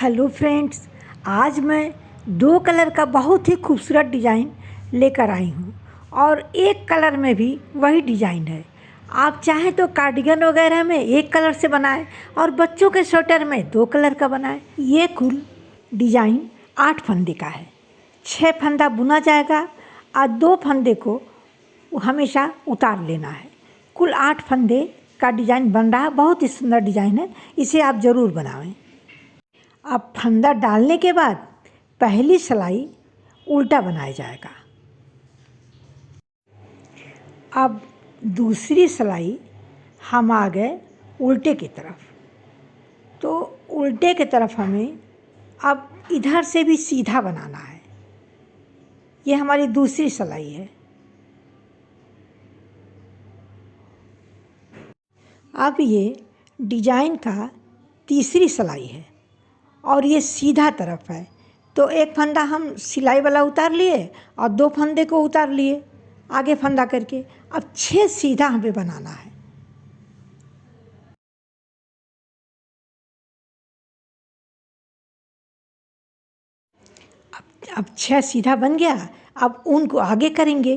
Hello friends, आज मैं दो कलर का बहुत ही खूबसूरत डिज़ाइन लेकर आई हूँ और एक कलर में भी वही डिज़ाइन है। आप चाहें तो कार्डिगन वगैरह में एक कलर से बनाएं और बच्चों के स्वेटर में दो कलर का बनाएं। ये कुल डिज़ाइन 8 फंदे का है। 6 फंदा बुना जाएगा और 2 फंदे को हमेशा उतार लेना है। कुल 8 फंदे का डिज़ाइन बन रहा है। बहुत ही सुंदर डिज़ाइन है, इसे आप ज़रूर बनाएं। अब फंदा डालने के बाद पहली सिलाई उल्टा बनाया जाएगा। अब दूसरी सिलाई हम आ गए उल्टे की तरफ, तो उल्टे की तरफ हमें अब इधर से भी सीधा बनाना है। ये हमारी दूसरी सिलाई है। अब ये डिजाइन का तीसरी सिलाई है और ये सीधा तरफ है, तो एक फंदा हम सिलाई वाला उतार लिए और 2 फंदे को उतार लिए आगे फंदा करके। अब 6 सीधा हमें बनाना है। अब 6 सीधा बन गया। अब ऊन को आगे करेंगे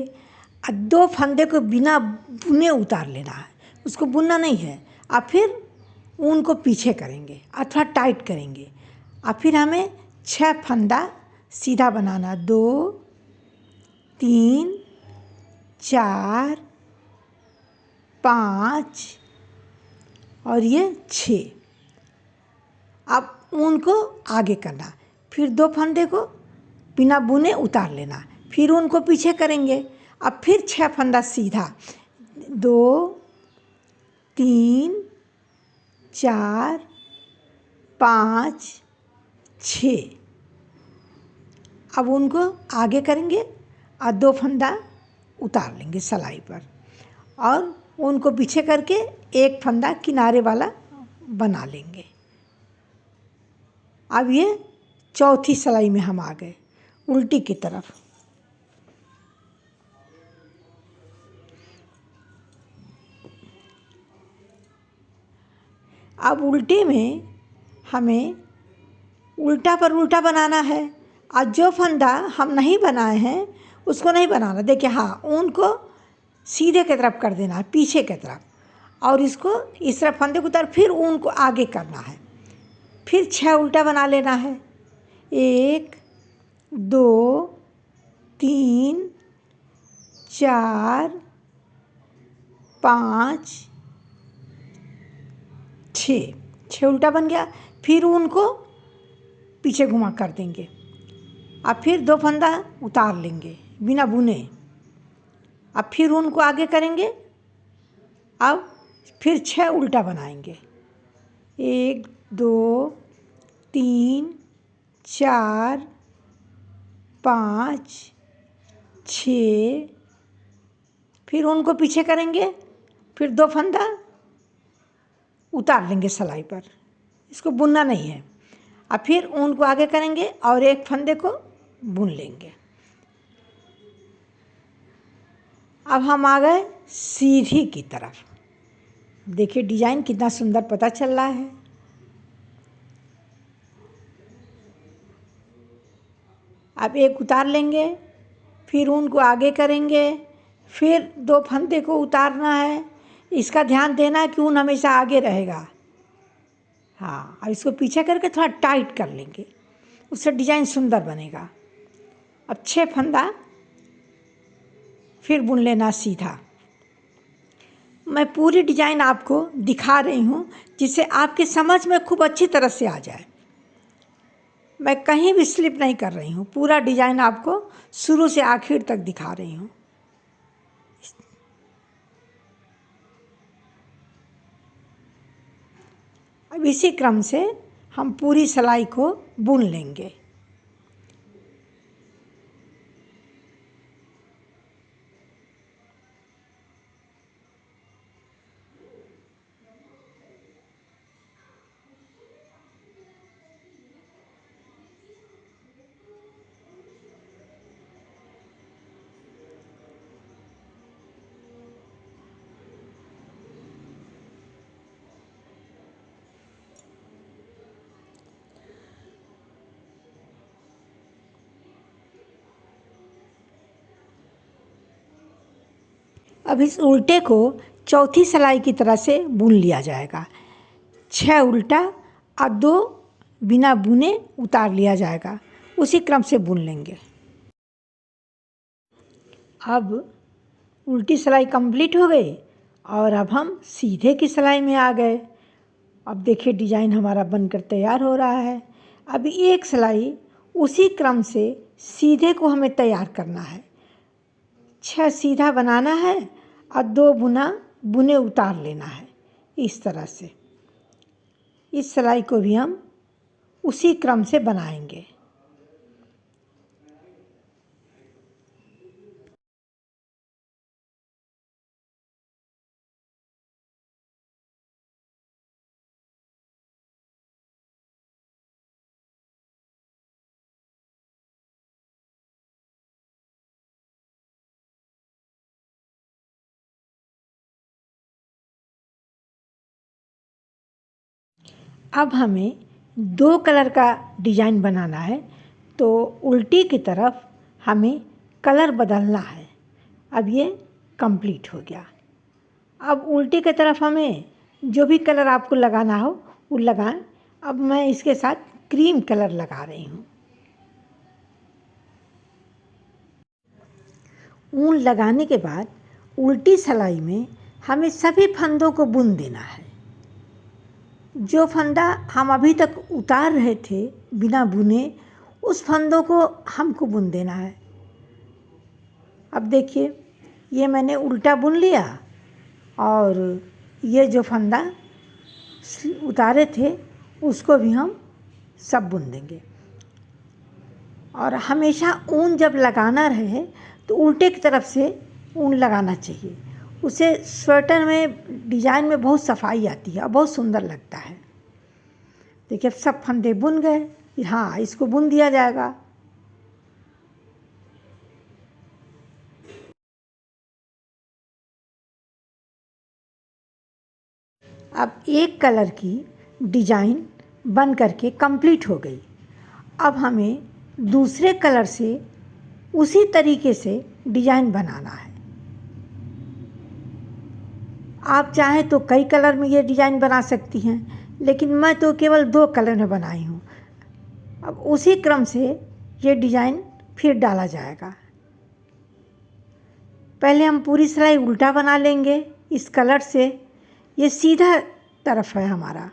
और 2 फंदे को बिना बुने उतार लेना है, उसको बुनना नहीं है। अब फिर ऊन को पीछे करेंगे अथवा टाइट करेंगे। अब फिर हमें 6 फंदा सीधा बनाना, 2 3 4 5 और ये 6। अब ऊन को आगे करना, फिर 2 फंदे को बिना बुने उतार लेना, फिर उनको पीछे करेंगे। अब फिर 6 फंदा सीधा, 2 3 4 5 6। अब उनको आगे करेंगे और 2 फंदा उतार लेंगे सिलाई पर और उनको पीछे करके एक फंदा किनारे वाला बना लेंगे। अब ये चौथी सिलाई में हम आ गए उल्टी की तरफ। अब उल्टे में हमें उल्टा पर उल्टा बनाना है और जो फंदा हम नहीं बनाए हैं उसको नहीं बनाना। देखिए, हाँ, ऊन को सीधे की तरफ कर देना है, पीछे की तरफ, और इसको इस तरफ फंदे को उतार, फिर ऊन को आगे करना है। फिर 6 उल्टा बना लेना है, 1 2 3 4 5 6 उल्टा बन गया। फिर ऊन को पीछे घुमा कर देंगे। अब फिर 2 फंदा उतार लेंगे बिना बुने। अब फिर ऊन को आगे करेंगे। अब फिर 6 उल्टा बनाएंगे, 1 2 3 4 5 6। फिर उनको पीछे करेंगे, फिर 2 फंदा उतार लेंगे सिलाई पर, इसको बुनना नहीं है। अब फिर ऊन को आगे करेंगे और एक फंदे को बुन लेंगे। अब हम आ गए सीधी की तरफ। देखिए डिज़ाइन कितना सुंदर पता चल रहा है। अब एक उतार लेंगे, फिर ऊन को आगे करेंगे, फिर 2 फंदे को उतारना है। इसका ध्यान देना है कि ऊन हमेशा आगे रहेगा। हाँ, अब इसको पीछे करके थोड़ा टाइट कर लेंगे, उससे डिज़ाइन सुंदर बनेगा। अब 6 फंदा फिर बुन लेना सीधा। मैं पूरी डिज़ाइन आपको दिखा रही हूँ जिससे आपकी समझ में खूब अच्छी तरह से आ जाए। मैं कहीं भी स्लिप नहीं कर रही हूँ, पूरा डिज़ाइन आपको शुरू से आखिर तक दिखा रही हूँ। अब इसी क्रम से हम पूरी सिलाई को बुन लेंगे। अब इस उल्टे को चौथी सिलाई की तरह से बुन लिया जाएगा। 6 उल्टा और 2 बिना बुने उतार लिया जाएगा। उसी क्रम से बुन लेंगे। अब उल्टी सिलाई कंप्लीट हो गई और अब हम सीधे की सिलाई में आ गए। अब देखिए डिज़ाइन हमारा बनकर तैयार हो रहा है। अब एक सिलाई उसी क्रम से सीधे को हमें तैयार करना है। 6 सीधा बनाना है और 2 बुने उतार लेना है। इस तरह से इस सिलाई को भी हम उसी क्रम से बनाएंगे। अब हमें 2 कलर का डिज़ाइन बनाना है, तो उल्टी की तरफ हमें कलर बदलना है। अब ये कंप्लीट हो गया। अब उल्टी की तरफ हमें जो भी कलर आपको लगाना हो वो लगाएं। अब मैं इसके साथ क्रीम कलर लगा रही हूँ। ऊन लगाने के बाद उल्टी सिलाई में हमें सभी फंदों को बुन देना है। जो फंदा हम अभी तक उतार रहे थे बिना बुने, उस फंदों को हमको बुन देना है। अब देखिए ये मैंने उल्टा बुन लिया और ये जो फंदा उतारे थे उसको भी हम सब बुन देंगे। और हमेशा ऊन जब लगाना रहे तो उल्टे की तरफ से ऊन लगाना चाहिए। उससे स्वेटर में डिज़ाइन में बहुत सफाई आती है और बहुत सुंदर लगता है। देखिए अब सब फंदे बुन गए। हाँ, इसको बुन दिया जाएगा। अब एक कलर की डिज़ाइन बन करके कंप्लीट हो गई। अब हमें दूसरे कलर से उसी तरीके से डिज़ाइन बनाना है। आप चाहें तो कई कलर में ये डिज़ाइन बना सकती हैं, लेकिन मैं तो केवल 2 कलर में बनाई हूँ। अब उसी क्रम से ये डिज़ाइन फिर डाला जाएगा। पहले हम पूरी सिलाई उल्टा बना लेंगे इस कलर से। ये सीधा तरफ है हमारा।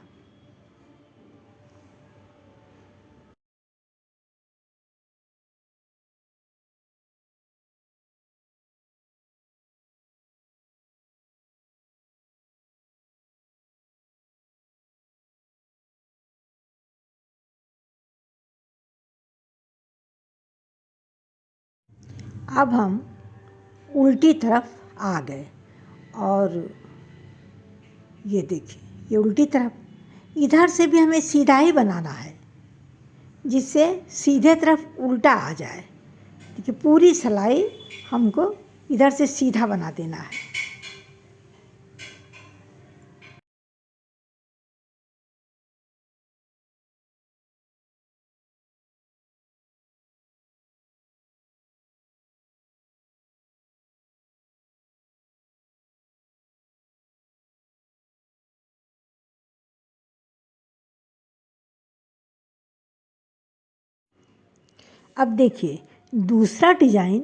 अब हम उल्टी तरफ आ गए और ये देखिए ये उल्टी तरफ। इधर से भी हमें सीधा ही बनाना है जिससे सीधे तरफ उल्टा आ जाए। देखिए पूरी सिलाई हमको इधर से सीधा बना देना है। अब देखिए दूसरा डिज़ाइन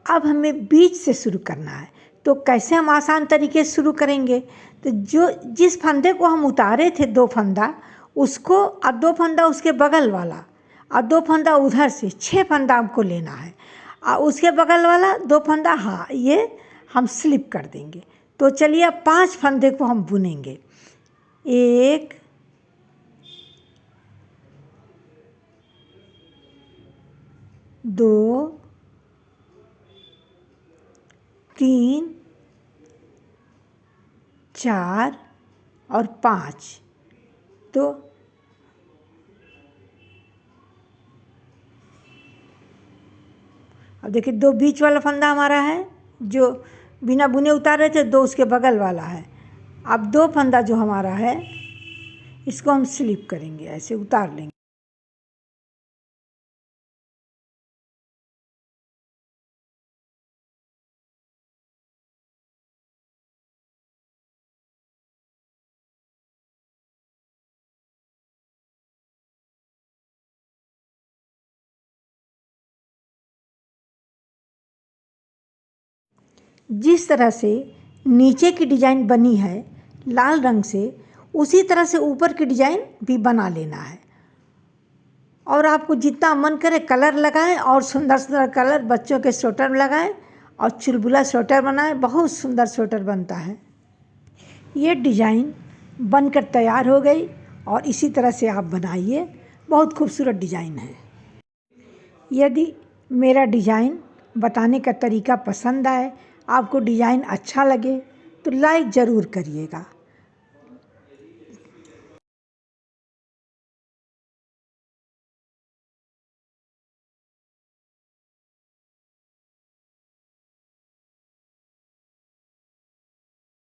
अब हमें बीच से शुरू करना है। तो कैसे हम आसान तरीके से शुरू करेंगे? तो जो जिस फंदे को हम उतारे थे 2 फंदा, उसको और 2 फंदा उसके बगल वाला और 2 फंदा उधर से 6 फंदा हमको लेना है। और उसके बगल वाला 2 फंदा, हाँ ये हम स्लिप कर देंगे। तो चलिए अब 5 फंदे को हम बुनेंगे। 1 2 3 4 और 5। तो अब देखिए 2 बीच वाला फंदा हमारा है जो बिना बुने उतार रहे थे, 2 उसके बगल वाला है। अब 2 फंदा जो हमारा है इसको हम स्लिप करेंगे, ऐसे उतार लेंगे। जिस तरह से नीचे की डिज़ाइन बनी है लाल रंग से, उसी तरह से ऊपर की डिज़ाइन भी बना लेना है। और आपको जितना मन करे कलर लगाएं और सुंदर सुंदर कलर बच्चों के स्वेटर में लगाएं और चुलबुला स्वेटर बनाएं, बहुत सुंदर स्वेटर बनता है। ये डिज़ाइन बनकर तैयार हो गई और इसी तरह से आप बनाइए, बहुत खूबसूरत डिज़ाइन है। यदि मेरा डिज़ाइन बताने का तरीका पसंद आए, आपको डिज़ाइन अच्छा लगे तो लाइक ज़रूर करिएगा।